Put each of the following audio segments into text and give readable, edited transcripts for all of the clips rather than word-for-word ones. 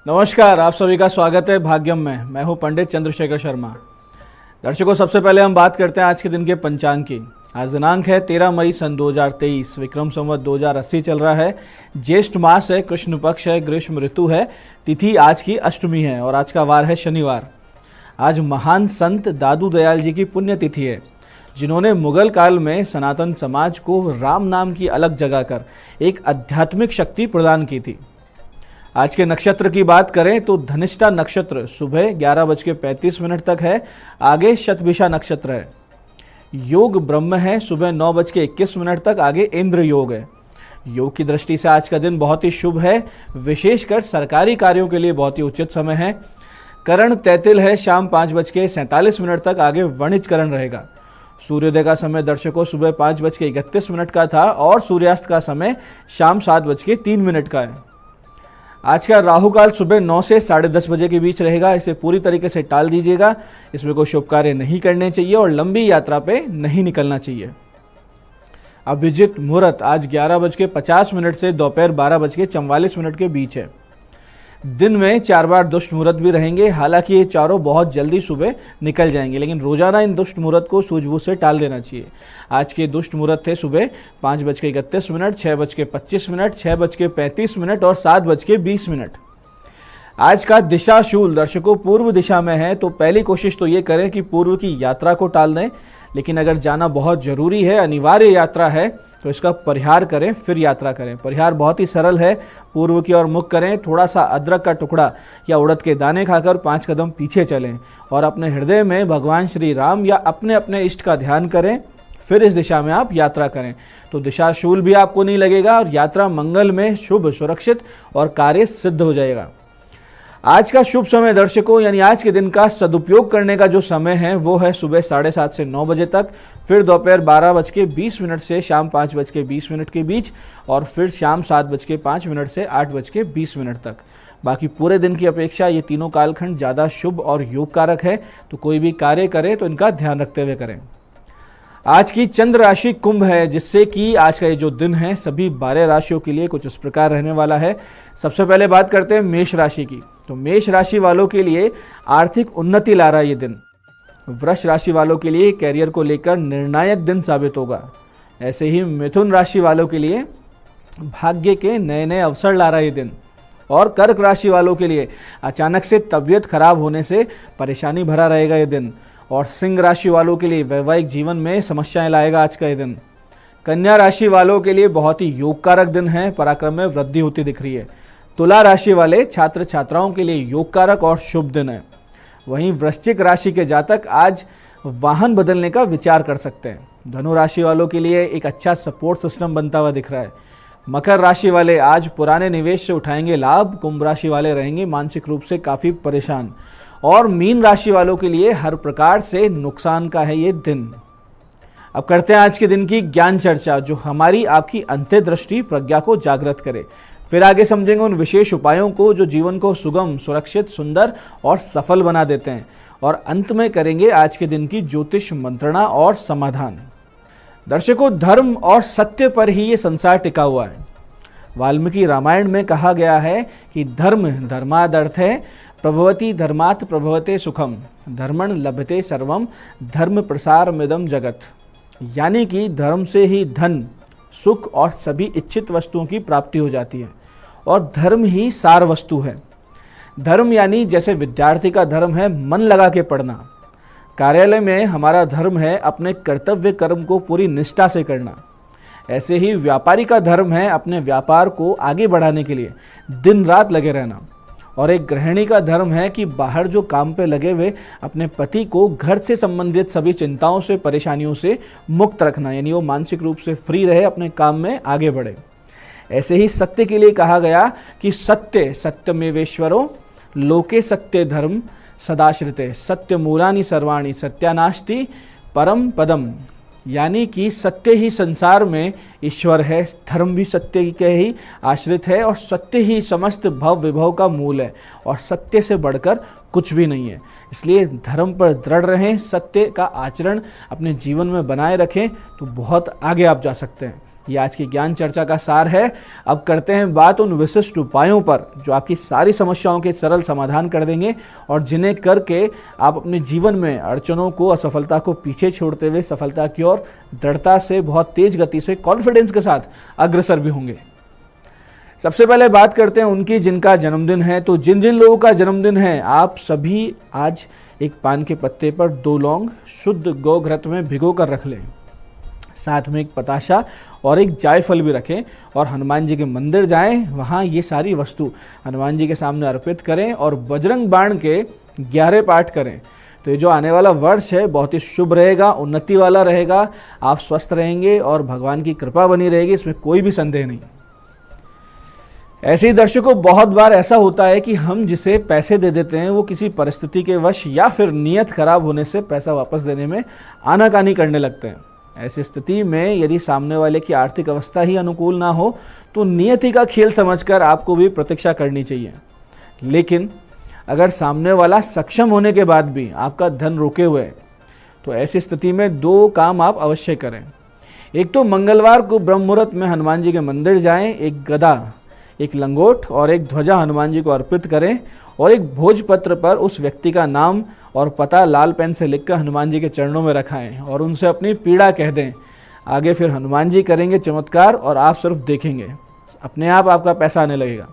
नमस्कार, आप सभी का स्वागत है भाग्यम में। मैं हूं पंडित चंद्रशेखर शर्मा। दर्शकों, सबसे पहले हम बात करते हैं आज के दिन के पंचांग की। आज दिनांक है 13 मई सन 2023, विक्रम संवत 2080 चल रहा है। ज्येष्ठ मास है, कृष्ण पक्ष है, ग्रीष्म ऋतु है। तिथि आज की अष्टमी है और आज का वार है शनिवार। आज महान संत दादू दयाल जी की पुण्यतिथि है, जिन्होंने मुगल काल में सनातन समाज को राम नाम की अलग जगह कर एक आध्यात्मिक शक्ति प्रदान की थी। आज के नक्षत्र की बात करें तो धनिष्ठा नक्षत्र सुबह 11:35 तक है, आगे शतभिषा नक्षत्र है। योग ब्रह्म है, सुबह 9:21 तक, आगे इंद्र योग है। योग की दृष्टि से आज का दिन बहुत ही शुभ है, विशेषकर सरकारी कार्यों के लिए बहुत ही उचित समय है। करण तैतिल है, शाम 5:47 तक, आगे वणिज करण रहेगा। सूर्योदय का समय दर्शकों सुबह 5:31 का था और सूर्यास्त का समय शाम 7:03 का है। आज का राहु काल सुबह 9 से 10:30 बजे के बीच रहेगा। इसे पूरी तरीके से टाल दीजिएगा। इसमें कोई शुभ कार्य नहीं करने चाहिए और लंबी यात्रा पे नहीं निकलना चाहिए। अभिजित मुहूर्त आज 11:50 से दोपहर 12:44 के बीच है। दिन में 4 बार दुष्ट मुहूर्त भी रहेंगे। हालांकि ये चारों बहुत जल्दी सुबह निकल जाएंगे, लेकिन रोजाना इन दुष्ट मुहूर्त को सूझबूझ से टाल देना चाहिए। आज के दुष्ट मुहूर्त थे सुबह 5:31, 6:25, 6:35 और 7:20। आज का दिशाशूल दर्शकों पूर्व दिशा में है, तो पहली कोशिश तो ये करें कि पूर्व की यात्रा को टाल दें। लेकिन अगर जाना बहुत जरूरी है, अनिवार्य यात्रा है, तो इसका परिहार करें, फिर यात्रा करें। परिहार बहुत ही सरल है। पूर्व की ओर मुख करें, थोड़ा सा अदरक का टुकड़ा या उड़द के दाने खाकर 5 कदम पीछे चलें और अपने हृदय में भगवान श्री राम या अपने अपने इष्ट का ध्यान करें। फिर इस दिशा में आप यात्रा करें, तो दिशाशूल भी आपको नहीं लगेगा और यात्रा मंगल में, शुभ, सुरक्षित और कार्य सिद्ध हो जाएगा। आज का शुभ समय दर्शकों, यानी आज के दिन का सदुपयोग करने का जो समय है वो है सुबह 7:30 से 9 बजे तक, फिर दोपहर 12:20 से शाम 5:20 के बीच और फिर शाम 7:05 से 8:20 तक। बाकी पूरे दिन की अपेक्षा ये तीनों कालखंड ज़्यादा शुभ और योग कारक है, तो कोई भी कार्य करें तो इनका ध्यान रखते हुए करें। आज की चंद्र राशि कुंभ है, जिससे कि आज का ये जो दिन है सभी 12 राशियों के लिए कुछ इस प्रकार रहने वाला है। सबसे पहले बात करते हैं मेष राशि की। तो मेष राशि वालों के लिए आर्थिक उन्नति ला रहा है ये दिन। वृष राशि वालों के लिए कैरियर को लेकर निर्णायक दिन साबित होगा। ऐसे ही मिथुन राशि वालों के लिए भाग्य के नए नए अवसर ला रहा है ये दिन। और कर्क राशि वालों के लिए अचानक से तबीयत खराब होने से परेशानी भरा रहेगा ये दिन। और सिंह राशि वालों के लिए वैवाहिक जीवन में समस्याएं लाएगा आज का ये दिन। कन्या राशि वालों के लिए बहुत ही योग कारक दिन है, पराक्रम में वृद्धि होती दिख रही है। तुला राशि वाले छात्र छात्राओं के लिए योग कारक और शुभ दिन है। वहीं वृश्चिक राशि के जातक आज वाहन बदलने का विचार कर सकते हैं। धनु राशि वालों के लिए एक अच्छा सपोर्ट सिस्टम बनता हुआ दिख रहा है। मकर राशि वाले आज पुराने निवेश से उठाएंगे लाभ। कुंभ राशि वाले रहेंगे मानसिक रूप से काफ़ी परेशान। और मीन राशि वालों के लिए हर प्रकार से नुकसान का है ये दिन। अब करते हैं आज के दिन की ज्ञान चर्चा, जो हमारी आपकी अंतर्दृष्टि प्रज्ञा को जागृत करे। फिर आगे समझेंगे उन विशेष उपायों को जो जीवन को सुगम, सुरक्षित, सुंदर और सफल बना देते हैं। और अंत में करेंगे आज के दिन की ज्योतिष मंत्रणा और समाधान। दर्शकों, धर्म और सत्य पर ही ये संसार टिका हुआ है। वाल्मीकि रामायण में कहा गया है कि धर्म धर्मादर्थे प्रभवति धर्मात् प्रभवते सुखम धर्मण लभते सर्वम धर्म प्रसारमिदं जगत। यानी कि धर्म से ही धन, सुख और सभी इच्छित वस्तुओं की प्राप्ति हो जाती है और धर्म ही सार वस्तु है। धर्म यानी जैसे विद्यार्थी का धर्म है मन लगा के पढ़ना, कार्यालय में हमारा धर्म है अपने कर्तव्य कर्म को पूरी निष्ठा से करना, ऐसे ही व्यापारी का धर्म है अपने व्यापार को आगे बढ़ाने के लिए दिन रात लगे रहना। और एक गृहिणी का धर्म है कि बाहर जो काम पे लगे हुए अपने पति को घर से संबंधित सभी चिंताओं से, परेशानियों से मुक्त रखना, यानी वो मानसिक रूप से फ्री रहे, अपने काम में आगे बढ़े। ऐसे ही सत्य के लिए कहा गया कि सत्य सत्यमेवेश्वरो लोके सत्य धर्म सदाश्रिते सत्य मूलानि सर्वाणि सत्यानास्ति परम पदम। यानी कि सत्य ही संसार में ईश्वर है, धर्म भी सत्य के ही आश्रित है और सत्य ही समस्त भव विभव का मूल है और सत्य से बढ़कर कुछ भी नहीं है। इसलिए धर्म पर दृढ़ रहें, सत्य का आचरण अपने जीवन में बनाए रखें तो बहुत आगे आप जा सकते हैं। ये आज की ज्ञान चर्चा का सार है। अब करते हैं बात उन विशिष्ट उपायों पर जो आपकी सारी समस्याओं के सरल समाधान कर देंगे और जिन्हें करके आप अपने जीवन में अड़चनों को, असफलता को पीछे छोड़ते हुए सफलता की ओर दृढ़ता से, बहुत तेज गति से, कॉन्फिडेंस के साथ अग्रसर भी होंगे। सबसे पहले बात करते हैं उनकी जिनका जन्मदिन है। तो जिन जिन लोगों का जन्मदिन है, आप सभी आज एक पान के पत्ते पर 2 लौंग शुद्ध गौ घृत में भिगो कर रख लें। साथ में एक पताशा और एक जायफल भी रखें और हनुमान जी के मंदिर जाएं, वहाँ ये सारी वस्तु हनुमान जी के सामने अर्पित करें और बजरंग बाण के 11 पाठ करें। तो ये जो आने वाला वर्ष है बहुत ही शुभ रहेगा, उन्नति वाला रहेगा, आप स्वस्थ रहेंगे और भगवान की कृपा बनी रहेगी, इसमें कोई भी संदेह नहीं। ऐसे ही दर्शकों, बहुत बार ऐसा होता है कि हम जिसे पैसे दे देते हैं वो किसी परिस्थिति के वश या फिर नियत खराब होने से पैसा वापस देने में आनाकानी करने लगते हैं। ऐसी स्थिति में यदि सामने वाले की आर्थिक अवस्था ही अनुकूल ना हो तो नियति का खेल समझकर आपको भी प्रतीक्षा करनी चाहिए। लेकिन अगर सामने वाला सक्षम होने के बाद भी आपका धन रोके हुए है तो ऐसी स्थिति में 2 काम आप अवश्य करें। एक तो मंगलवार को ब्रह्म मुहूर्त में हनुमान जी के मंदिर जाएं, एक गदा, एक लंगोट और एक ध्वजा हनुमान जी को अर्पित करें और एक भोजपत्र पर उस व्यक्ति का नाम और पता लाल पेन से लिखकर हनुमान जी के चरणों में रखाएं और उनसे अपनी पीड़ा कह दें। आगे फिर हनुमान जी करेंगे चमत्कार और आप सिर्फ देखेंगे, अपने आप आपका पैसा आने लगेगा।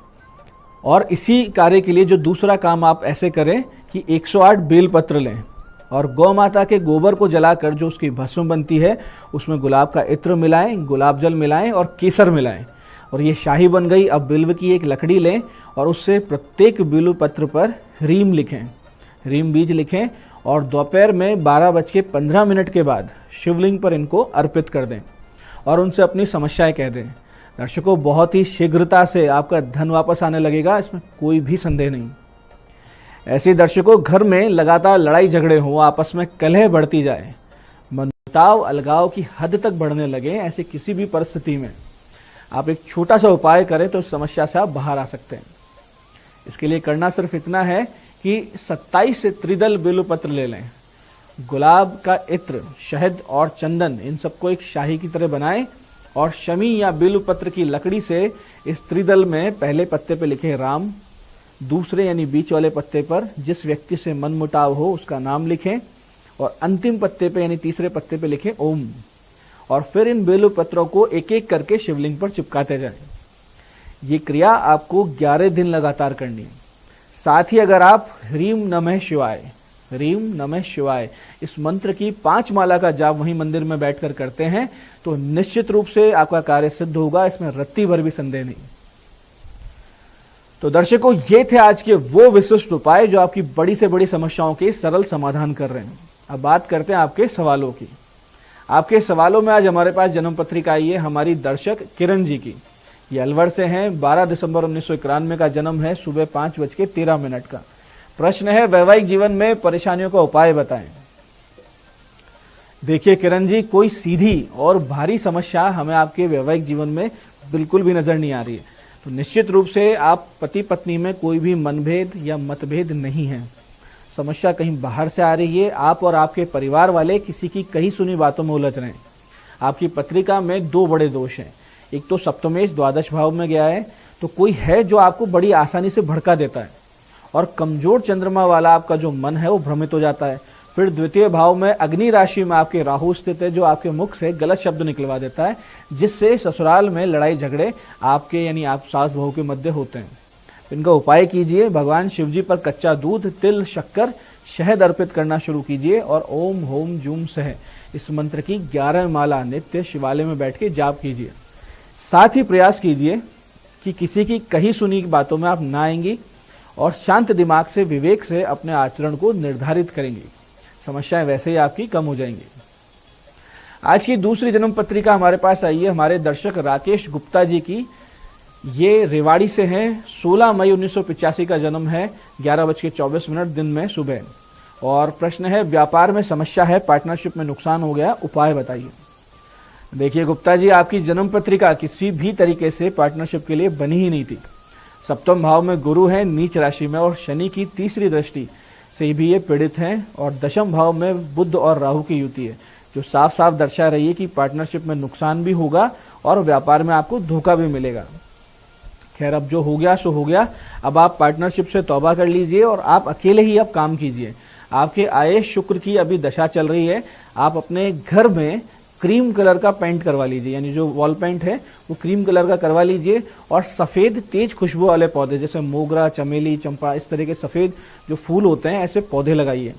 और इसी कार्य के लिए जो दूसरा काम आप ऐसे करें कि 108 बेलपत्र लें और गौ माता के गोबर को जलाकर जो उसकी भस्म बनती है उसमें गुलाब का इत्र मिलाएं, गुलाब जल मिलाएं और केसर मिलाएं और ये शाही बन गई। अब बिल्व की एक लकड़ी लें और उससे प्रत्येक बिल्व पत्र पर ह्रीम लिखें, ह्रीम बीज लिखें और दोपहर में 12:15 के बाद शिवलिंग पर इनको अर्पित कर दें और उनसे अपनी समस्याएं कह दें। दर्शकों, बहुत ही शीघ्रता से आपका धन वापस आने लगेगा, इसमें कोई भी संदेह नहीं। ऐसे ही दर्शकों, घर में लगातार लड़ाई झगड़े हो, आपस में कलह बढ़ती जाए, मनमुटाव अलगाव की हद तक बढ़ने लगे, ऐसे किसी भी परिस्थिति में आप एक छोटा सा उपाय करें तो इस समस्या से आप बाहर आ सकते हैं। इसके लिए करना सिर्फ इतना है कि 27 से त्रिदल बेलपत्र ले लें, गुलाब का इत्र, शहद और चंदन, इन सबको एक शाही की तरह बनाएं और शमी या बेलपत्र की लकड़ी से इस त्रिदल में पहले पत्ते पे लिखे राम, दूसरे यानी बीच वाले पत्ते पर जिस व्यक्ति से मनमुटाव हो उसका नाम लिखें और अंतिम पत्ते पे यानी तीसरे पत्ते पे लिखें ओम और फिर इन बेलू पत्रों को एक एक करके शिवलिंग पर चिपकाते जाएं। ये क्रिया आपको 11 दिन लगातार करनी है। साथ ही अगर आप ह्रीम नमः शिवाय, ह्रीम नमः शिवाय इस मंत्र की 5 माला का जाप वहीं मंदिर में बैठकर करते हैं तो निश्चित रूप से आपका कार्य सिद्ध होगा, इसमें रत्ती भर भी संदेह नहीं। तो दर्शकों, ये थे आज के वो विशिष्ट उपाय जो आपकी बड़ी से बड़ी समस्याओं के सरल समाधान कर रहे हैं। अब बात करते हैं आपके सवालों की। आपके सवालों में आज हमारे पास जन्म पत्रिका आई है हमारी दर्शक किरण जी की। ये अलवर से हैं, 12 दिसंबर 1991 का जन्म है, सुबह 5:13 का। प्रश्न है, वैवाहिक जीवन में परेशानियों का उपाय बताएं। देखिए किरण जी, कोई सीधी और भारी समस्या हमें आपके वैवाहिक जीवन में बिल्कुल भी नजर नहीं आ रही है। तो निश्चित रूप से आप पति पत्नी में कोई भी मनभेद या मतभेद नहीं है। समस्या कहीं बाहर से आ रही है, आप और आपके परिवार वाले किसी की कही सुनी बातों में उलझ रहे हैं। आपकी पत्रिका में 2 बड़े दोष हैं। एक तो सप्तमेश द्वादश भाव में गया है, तो कोई है जो आपको बड़ी आसानी से भड़का देता है और कमजोर चंद्रमा वाला आपका जो मन है वो भ्रमित हो जाता है। फिर द्वितीय भाव में अग्नि राशि में आपके राहु स्थित है, जो आपके मुख से गलत शब्द निकलवा देता है, जिससे ससुराल में लड़ाई झगड़े आपके यानी आप सास बहू के मध्य होते हैं। इनका उपाय कीजिए, भगवान शिव जी पर कच्चा दूध, तिल, शक्कर, शहद अर्पित करना शुरू कीजिए और ओम होम जूम सह इस मंत्र की 11 माला नित्य शिवालय में बैठ के जाप कीजिए। साथ ही प्रयास कीजिए कि किसी की कही सुनी बातों में आप ना आएंगी और शांत दिमाग से, विवेक से अपने आचरण को निर्धारित करेंगे। समस्याएं वैसे ही आपकी कम हो जाएंगी। आज की दूसरी जन्म पत्रिका हमारे पास आई है हमारे दर्शक राकेश गुप्ता जी की। ये रेवाड़ी से हैं, 16 मई 1985 का जन्म है, 11:24 दिन में सुबह। और प्रश्न है, व्यापार में समस्या है, पार्टनरशिप में नुकसान हो गया, उपाय बताइए। देखिए गुप्ता जी, आपकी जन्म पत्रिका किसी भी तरीके से पार्टनरशिप के लिए बनी ही नहीं थी। सप्तम भाव में गुरु है नीच राशि में और शनि की तीसरी दृष्टि से भी ये पीड़ित हैं और दशम भाव में बुध और राहु की युति है। जो साफ साफ दर्शा रही है कि पार्टनरशिप में नुकसान भी होगा और व्यापार में आपको धोखा भी मिलेगा। खैर, अब जो हो गया सो हो गया। अब आप पार्टनरशिप से तौबा कर लीजिए और आप अकेले ही अब काम कीजिए। आपके आए शुक्र की अभी दशा चल रही है। आप अपने घर में क्रीम कलर का पेंट करवा लीजिए, यानी जो वॉल पेंट है वो क्रीम कलर का करवा लीजिए। और सफ़ेद तेज खुशबू वाले पौधे जैसे मोगरा, चमेली, चंपा, इस तरह के सफ़ेद जो फूल होते हैं ऐसे पौधे लगाइए।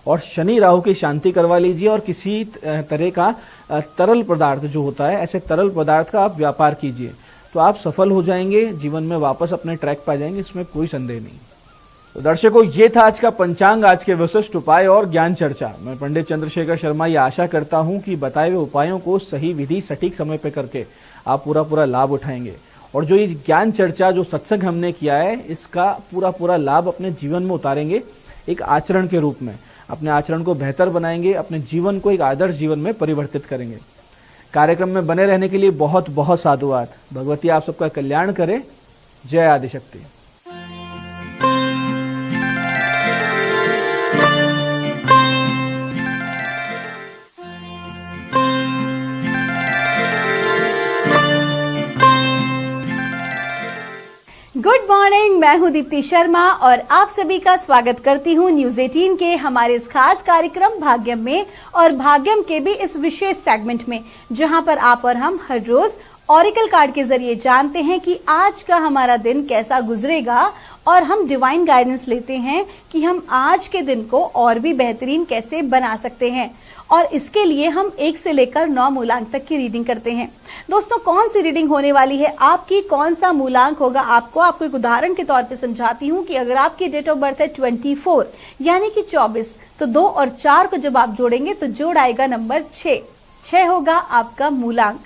और शनि राहु की शांति करवा लीजिए। और किसी तरह का तरल पदार्थ जो होता है, ऐसे तरल पदार्थ का आप व्यापार कीजिए, तो आप सफल हो जाएंगे, जीवन में वापस अपने ट्रैक पर आ जाएंगे, इसमें कोई संदेह नहीं। तो दर्शकों, ये था आज का पंचांग, आज के विशिष्ट उपाय और ज्ञान चर्चा। मैं पंडित चंद्रशेखर शर्मा ये आशा करता हूं कि बताए हुए उपायों को सही विधि सटीक समय पर करके आप पूरा लाभ उठाएंगे। और जो ये ज्ञान चर्चा, जो सत्संग हमने किया है, इसका पूरा लाभ अपने जीवन में उतारेंगे, एक आचरण के रूप में अपने आचरण को बेहतर बनाएंगे, अपने जीवन को एक आदर्श जीवन में परिवर्तित करेंगे। कार्यक्रम में बने रहने के लिए बहुत बहुत साधुवाद। भगवती आप सबका कल्याण करे। जय आदिशक्ति। गुड मॉर्निंग, मैं हूं दीप्ति शर्मा और आप सभी का स्वागत करती हूं न्यूज 18 के हमारे इस खास कार्यक्रम भाग्यम में, और भाग्यम के भी इस विशेष सेगमेंट में, जहां पर आप और हम हर रोज ऑरिकल कार्ड के जरिए जानते हैं कि आज का हमारा दिन कैसा गुजरेगा, और हम डिवाइन गाइडेंस लेते हैं कि हम आज के दिन को और भी बेहतरीन कैसे बना सकते हैं। और इसके लिए हम 1 से लेकर 9 मूलांक तक की रीडिंग करते हैं। दोस्तों, कौन सी रीडिंग होने वाली है आपकी, कौन सा मूलांक होगा आपको एक उदाहरण के तौर पे समझाती हूँ कि अगर आपकी डेट ऑफ बर्थ है 24 यानी कि 24, तो 2 और 4 को जब आप जोड़ेंगे तो जोड़ आएगा नंबर 6 होगा आपका मूलांक।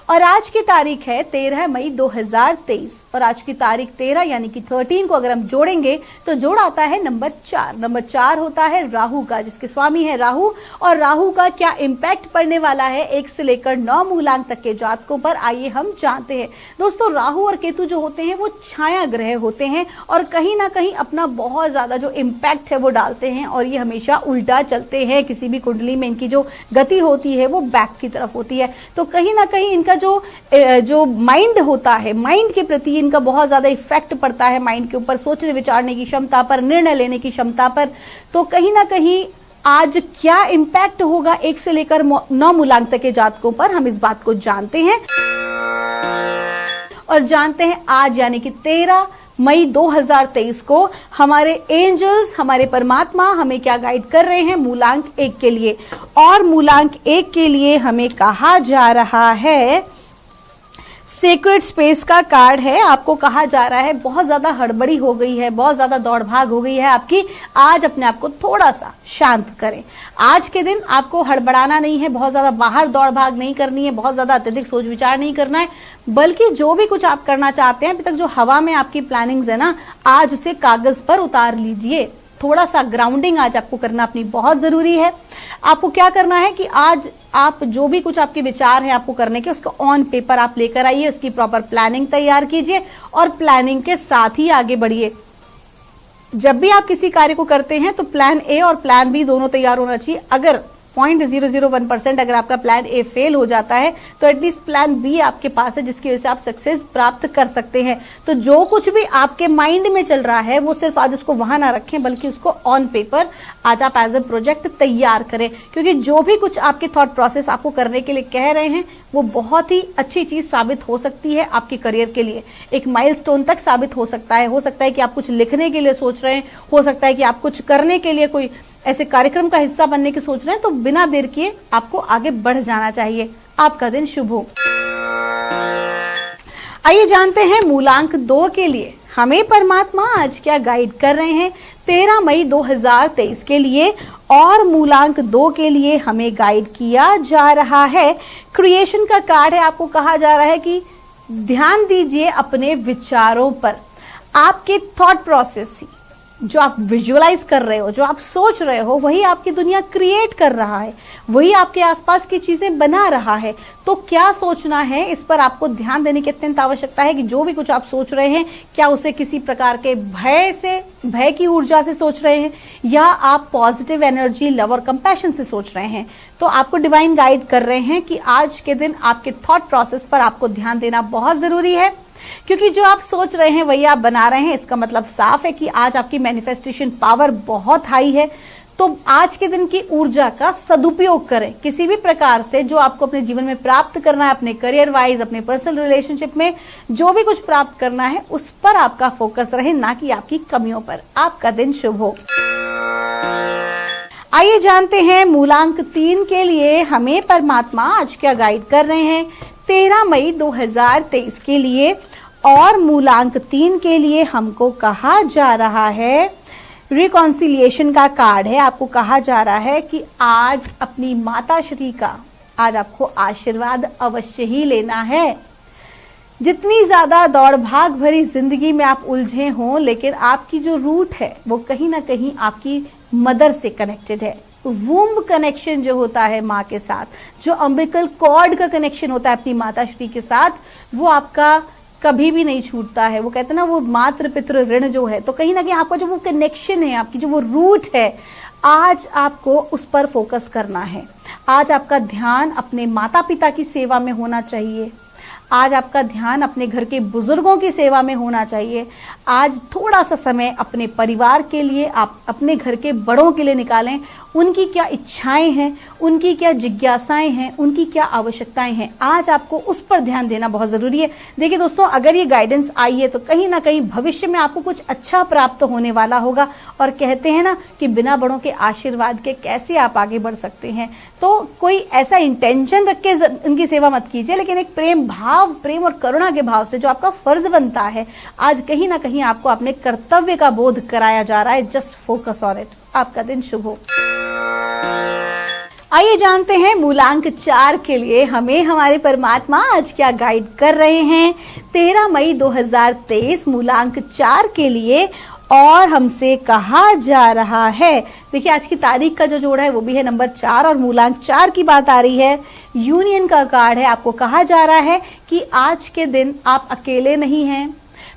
और आज की तारीख है 13 मई 2023, और आज की तारीख 13 यानी कि 13 को अगर हम जोड़ेंगे तो जोड़ आता है नंबर 4। नंबर 4 होता है राहु का, जिसके स्वामी है राहु। और राहु का क्या इम्पैक्ट पड़ने वाला है 1 से लेकर 9 मूलांक तक के जातकों पर, आइए हम जानते हैं। दोस्तों, राहु और केतु जो होते हैं वो छाया ग्रह होते हैं और कहीं ना कहीं अपना बहुत ज्यादा जो इम्पैक्ट है वो डालते हैं, और ये हमेशा उल्टा चलते हैं। किसी भी कुंडली में इनकी जो गति होती है वो बैक की तरफ होती है, तो कहीं ना कहीं इनका जो माइंड होता है, माइंड के प्रति इनका बहुत ज्यादा इफेक्ट पड़ता है, माइंड के ऊपर, सोचने विचारने की क्षमता पर, निर्णय लेने की क्षमता पर। तो कहीं ना कहीं आज क्या इम्पैक्ट होगा 1 से लेकर 9 मूलांक तक के जातकों पर, हम इस बात को जानते हैं। और जानते हैं आज यानी कि 13 मई 2023 को हमारे एंजल्स, हमारे परमात्मा हमें क्या गाइड कर रहे हैं मूलांक 1 के लिए। और मूलांक 1 के लिए हमें कहा जा रहा है, सीक्रेट स्पेस का कार्ड है। आपको कहा जा रहा है बहुत ज्यादा हड़बड़ी हो गई है, बहुत ज्यादा दौड़ भाग हो गई है आपकी, आज अपने आप को थोड़ा सा शांत करें। आज के दिन आपको हड़बड़ाना नहीं है, बहुत ज्यादा बाहर दौड़ भाग नहीं करनी है, बहुत ज्यादा अत्यधिक सोच विचार नहीं करना है, बल्कि जो भी कुछ आप करना चाहते हैं, अभी तक जो हवा में आपकी प्लानिंग्स है ना, आज उसे कागज पर उतार लीजिए। थोड़ा सा ग्राउंडिंग आज आपको करना अपनी बहुत जरूरी है। आपको क्या करना है कि आज आप जो भी कुछ आपके विचार हैं आपको करने के, उसको ऑन पेपर आप लेकर आइए, उसकी प्रॉपर प्लानिंग तैयार कीजिए और प्लानिंग के साथ ही आगे बढ़िए। जब भी आप किसी कार्य को करते हैं तो प्लान ए और प्लान बी दोनों तैयार होना चाहिए। अगर 0.001% अगर आपका प्लान ए फेल हो जाता है तो एटलीस्ट प्लान बी आपके पास है, जिसकी वजह से आप सक्सेस प्राप्त कर सकते हैं। तो जो कुछ भी आपके माइंड में चल रहा है वो सिर्फ आज उसको वहां ना रखें, बल्कि उसको ऑन पेपर आज आप एज ए प्रोजेक्ट तैयार करें, क्योंकि जो भी कुछ आपके थॉट प्रोसेस आपको करने के लिए कह रहे हैं वो बहुत ही अच्छी चीज साबित हो सकती है आपके करियर के लिए, एक माइलस्टोन तक साबित हो सकता है। हो सकता है कि आप कुछ लिखने के लिए सोच रहे हैं, हो सकता है कि आप कुछ करने के लिए कोई ऐसे कार्यक्रम का हिस्सा बनने की सोच रहे हैं, तो बिना देर किए आपको आगे बढ़ जाना चाहिए। आपका दिन शुभ हो। आइए जानते हैं मूलांक 2 के लिए हमें परमात्मा आज क्या गाइड कर रहे हैं 13 मई 2023 के लिए। और मूलांक 2 के लिए हमें गाइड किया जा रहा है, क्रिएशन का कार्ड है। आपको कहा जा रहा है कि ध्यान दीजिए अपने विचारों पर, आपके थॉट प्रोसेस जो आप विजुअलाइज कर रहे हो, जो आप सोच रहे हो, वही आपकी दुनिया क्रिएट कर रहा है, वही आपके आसपास की चीजें बना रहा है। तो क्या सोचना है, इस पर आपको ध्यान देने की अत्यंत आवश्यकता है कि जो भी कुछ आप सोच रहे हैं, क्या उसे किसी प्रकार के भय की ऊर्जा से सोच रहे हैं, या आप पॉजिटिव एनर्जी, लव और कंपैशन से सोच रहे हैं। तो आपको डिवाइन गाइड कर रहे हैं कि आज के दिन आपके थॉट प्रोसेस पर आपको ध्यान देना बहुत जरूरी है, क्योंकि जो आप सोच रहे हैं वही आप बना रहे हैं। इसका मतलब साफ है कि आज आपकी मैनिफेस्टेशन पावर बहुत हाई है। तो आज के दिन की ऊर्जा का सदुपयोग करें किसी भी प्रकार से। जो आपको अपने जीवन में प्राप्त करना है, अपने करियर वाइज, अपने पर्सनल रिलेशनशिप में जो भी कुछ प्राप्त करना है, उस पर आपका फोकस रहे, ना कि आपकी कमियों पर। आपका दिन शुभ हो। आइए जानते हैं मूलांक 3 के लिए हमें परमात्मा आज क्या गाइड कर रहे हैं 13 मई 2023 के लिए। और मूलांक 3 के लिए हमको कहा जा रहा है, रिकॉन्सिलिएशन का कार्ड है। आपको कहा जा रहा है कि आज अपनी माता श्री का आज आपको आशीर्वाद अवश्य ही लेना है। जितनी ज्यादा दौड़ भाग भरी जिंदगी में आप उलझे हों, लेकिन आपकी जो रूट है वो कहीं ना कहीं आपकी मदर से कनेक्टेड है। वूम्ब कनेक्शन जो होता है माँ के साथ, जो अम्बिकल कॉर्ड का कनेक्शन होता है अपनी माता श्री के साथ, वो आपका कभी भी नहीं छूटता है। वो कहते हैं ना, वो मातृ पितृ ऋण जो है, तो कहीं ना कहीं आपका जो वो कनेक्शन है, आपकी जो वो रूट है, आज आपको उस पर फोकस करना है। आज आपका ध्यान अपने माता पिता की सेवा में होना चाहिए। आज आपका ध्यान अपने घर के बुजुर्गों की सेवा में होना चाहिए। आज थोड़ा सा समय अपने परिवार के लिए, आप अपने घर के बड़ों के लिए निकालें। उनकी क्या इच्छाएं हैं, उनकी क्या जिज्ञासाएं हैं, उनकी क्या आवश्यकताएं हैं, आज आपको उस पर ध्यान देना बहुत जरूरी है। देखिए दोस्तों, अगर ये गाइडेंस आई है तो कहीं ना कहीं भविष्य में आपको कुछ अच्छा प्राप्त होने वाला होगा। और कहते हैं ना कि बिना बड़ों के आशीर्वाद के कैसे आप आगे बढ़ सकते हैं। तो कोई ऐसा इंटेंशन रख के उनकी सेवा मत कीजिए, लेकिन एक प्रेम और करुणा के भाव से जो आपका फर्ज बनता है, आज कहीं ना कहीं आपको अपने कर्तव्य का बोध कराया जा रहा है। Just focus on it. आपका दिन शुभ हो। आइए जानते हैं मूलांक 4 के लिए हमें हमारे परमात्मा आज क्या गाइड कर रहे हैं 13 मई 2023 मूलांक 4 के लिए। और हमसे कहा जा रहा है, देखिए आज की तारीख का जो जोड़ा है वो भी है नंबर 4 और मूलांक 4 की बात आ रही है। यूनियन का कार्ड है। आपको कहा जा रहा है कि आज के दिन आप अकेले नहीं हैं।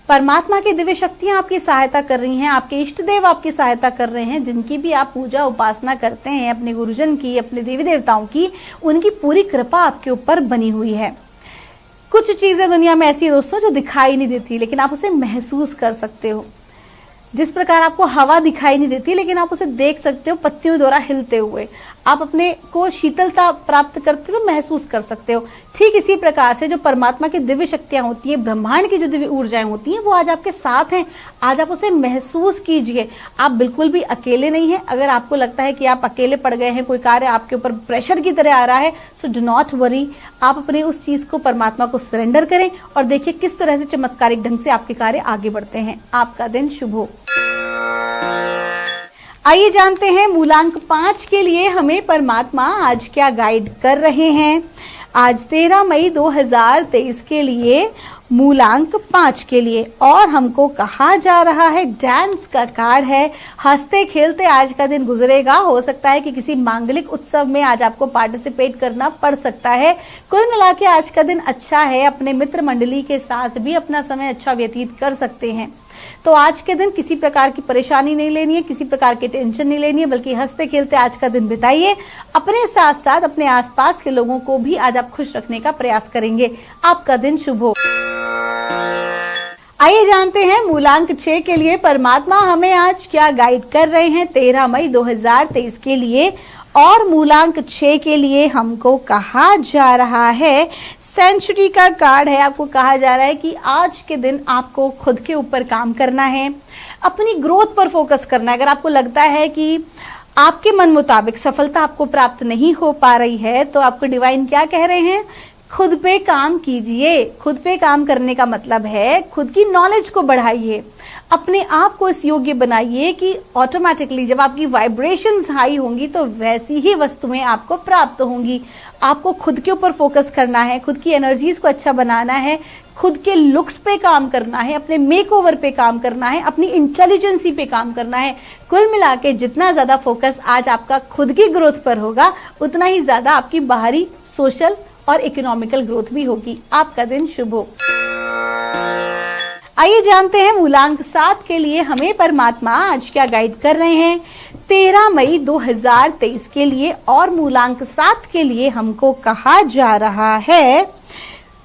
परमात्मा की दिव्य शक्तियां आपकी सहायता कर रही हैं, आपके इष्ट देव आपकी सहायता कर रहे हैं। जिनकी भी आप पूजा उपासना करते हैं, अपने गुरुजन की, अपने देवी देवताओं की, उनकी पूरी कृपा आपके ऊपर बनी हुई है। कुछ चीजें दुनिया में ऐसी दोस्तों जो दिखाई नहीं देती, लेकिन आप उसे महसूस कर सकते हो। जिस प्रकार आपको हवा दिखाई नहीं देती, लेकिन आप उसे देख सकते हो पत्तियों द्वारा हिलते हुए। आप अपने को शीतलता प्राप्त करते हुए महसूस कर सकते हो। ठीक इसी प्रकार से जो परमात्मा की दिव्य शक्तियां होती है, ब्रह्मांड की जो दिव्य ऊर्जाएं होती हैं, वो आज आपके साथ हैं। आज आप उसे महसूस कीजिए। आप बिल्कुल भी अकेले नहीं हैं। अगर आपको लगता है कि आप अकेले पड़ गए हैं, कोई कार्य आपके ऊपर प्रेशर की तरह आ रहा है, सो डू नॉट वरी। आप अपने उस चीज को परमात्मा को सरेंडर करें और देखिए किस तरह से चमत्कारिक ढंग से आपके कार्य आगे बढ़ते हैं। आपका दिन शुभ हो। आइए जानते हैं मूलांक 5 के लिए हमें परमात्मा आज क्या गाइड कर रहे हैं आज 13 मई 2023 के लिए मूलांक 5 के लिए। और हमको कहा जा रहा है, डांस का कार्ड है। हंसते खेलते आज का दिन गुजरेगा। हो सकता है कि किसी मांगलिक उत्सव में आज आपको पार्टिसिपेट करना पड़ सकता है। कुल मिला के आज का दिन अच्छा है। अपने मित्र मंडली के साथ भी अपना समय अच्छा व्यतीत कर सकते हैं। तो आज के दिन किसी प्रकार की परेशानी नहीं लेनी है, किसी प्रकार की टेंशन नहीं लेनी है, बल्कि हंसते खेलते आज का दिन बिताइए। अपने साथ साथ अपने आसपास के लोगों को भी आज आप खुश रखने का प्रयास करेंगे। आपका दिन शुभ हो। आइए जानते हैं मूलांक 6 के लिए परमात्मा हमें आज क्या गाइड कर रहे हैं 13 मई 2023 के लिए। और मूलांक 6 के लिए हमको कहा जा रहा है, सेंचुरी का कार्ड है। आपको कहा जा रहा है कि आज के दिन आपको खुद के ऊपर काम करना है, अपनी ग्रोथ पर फोकस करना है। अगर आपको लगता है कि आपके मन मुताबिक सफलता आपको प्राप्त नहीं हो पा रही है, तो आपको डिवाइन क्या कह रहे हैं, खुद पे काम कीजिए। खुद पे काम करने का मतलब है खुद की नॉलेज को बढ़ाइए, अपने आप को इस योग्य बनाइए कि ऑटोमेटिकली जब आपकी वाइब्रेशंस हाई होंगी तो वैसी ही वस्तुएं आपको प्राप्त होंगी। आपको खुद के ऊपर फोकस करना है, खुद की एनर्जीज को अच्छा बनाना है, खुद के लुक्स पे काम करना है, अपने मेकओवर पे काम करना है, अपनी इंटेलिजेंसी पे काम करना है। कुल मिला के जितना ज्यादा फोकस आज आपका खुद की ग्रोथ पर होगा, उतना ही ज्यादा आपकी बाहरी सोशल और इकोनॉमिकल ग्रोथ भी होगी। आपका दिन शुभ हो। आइए जानते हैं मूलांक 7 के लिए हमें परमात्मा आज क्या गाइड कर रहे हैं 13 मई 2023 के लिए। और मूलांक 7 के लिए हमको कहा जा रहा है,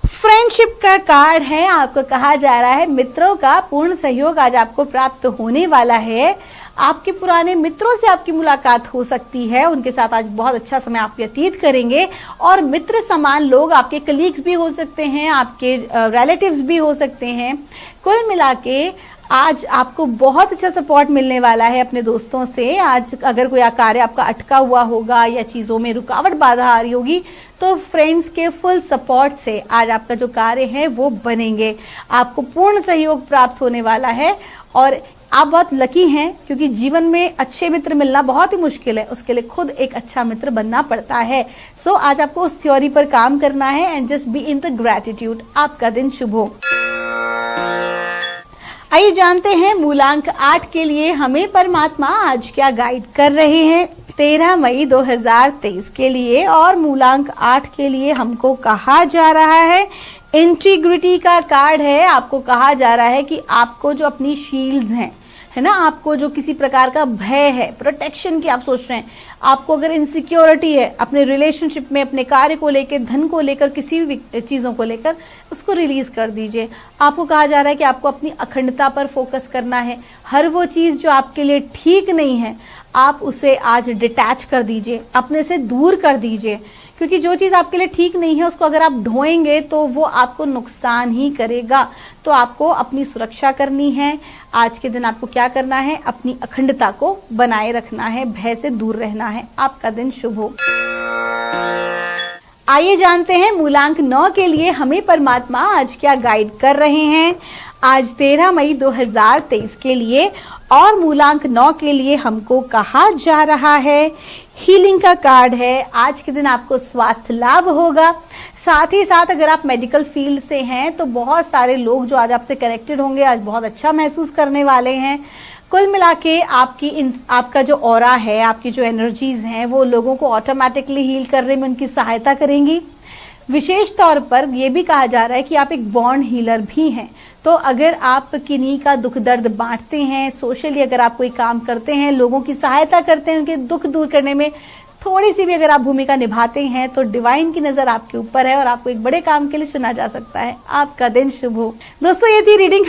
फ्रेंडशिप का कार्ड है। आपको कहा जा रहा है मित्रों का पूर्ण सहयोग आज आपको प्राप्त होने वाला है। आपके पुराने मित्रों से आपकी मुलाकात हो सकती है, उनके साथ आज बहुत अच्छा समय आप व्यतीत करेंगे। और मित्र समान लोग आपके कलीग्स भी हो सकते हैं, आपके रिलेटिव्स भी हो सकते हैं। कुल मिला के आज आपको बहुत अच्छा सपोर्ट मिलने वाला है अपने दोस्तों से। आज अगर कोई कार्य आपका अटका हुआ होगा या चीज़ों में रुकावट बाधा आ रही होगी, तो फ्रेंड्स के फुल सपोर्ट से आज आपका जो कार्य है वो बनेंगे। आपको पूर्ण सहयोग प्राप्त होने वाला है और आप बहुत लकी हैं, क्योंकि जीवन में अच्छे मित्र मिलना बहुत ही मुश्किल है। उसके लिए खुद एक अच्छा मित्र बनना पड़ता है। सो आज आपको उस थ्योरी पर काम करना है and just be in the gratitude. आपका दिन शुभ हो। आइए जानते हैं मूलांक 8 के लिए हमें परमात्मा आज क्या गाइड कर रहे हैं 13 मई 2023 के लिए। और मूलांक 8 के लिए हमको कहा जा रहा है, इंटीग्रिटी का कार्ड है। आपको कहा जा रहा है कि आपको जो अपनी शील्ड्स हैं, है ना, आपको जो किसी प्रकार का भय है, प्रोटेक्शन की आप सोच रहे हैं, आपको अगर इनसिक्योरिटी है अपने रिलेशनशिप में, अपने कार्य को लेकर, धन को लेकर, किसी भी चीज़ों को लेकर, उसको रिलीज कर दीजिए। आपको कहा जा रहा है कि आपको अपनी अखंडता पर फोकस करना है। हर वो चीज़ जो आपके लिए ठीक नहीं है, आप उसे आज डिटैच कर दीजिए, अपने से दूर कर दीजिए। क्योंकि जो चीज़ आपके लिए ठीक नहीं है उसको अगर आप ढोएंगे तो वो आपको नुकसान ही करेगा। तो आपको अपनी सुरक्षा करनी है। आज के दिन आपको क्या करना है, अपनी अखंडता को बनाए रखना है, भय से दूर रहना है। आपका दिन शुभ हो। आइए जानते हैं मूलांक 9 के लिए हमें परमात्मा आज क्या गाइड कर रहे हैं आज 13 मई 2023 के लिए। और मूलांक 9 के लिए हमको कहा जा रहा है, हीलिंग का कार्ड है। आज के दिन आपको स्वास्थ्य लाभ होगा। साथ ही साथ अगर आप मेडिकल फील्ड से हैं तो बहुत सारे लोग जो आज आपसे कनेक्टेड होंगे, आज बहुत अच्छा महसूस करने वाले हैं। कुल मिला के आपका जो ऑरा है, आपकी जो एनर्जीज हैं, वो लोगों को ऑटोमेटिकली हील करने में उनकी सहायता करेंगी। विशेष तौर पर यह भी कहा जा रहा है कि आप एक बॉन्ड हीलर भी हैं। तो अगर आप किन्हीं का दुख दर्द बांटते हैं, सोशली अगर आप कोई काम करते हैं, लोगों की सहायता करते हैं, उनके दुख दूर करने में थोड़ी सी भी अगर आप भूमिका निभाते हैं, तो डिवाइन की नजर आपके ऊपर है और आपको एक बड़े काम के लिए चुना जा सकता है। आपका दिन शुभ हो। दोस्तों, ये थी रीडिंग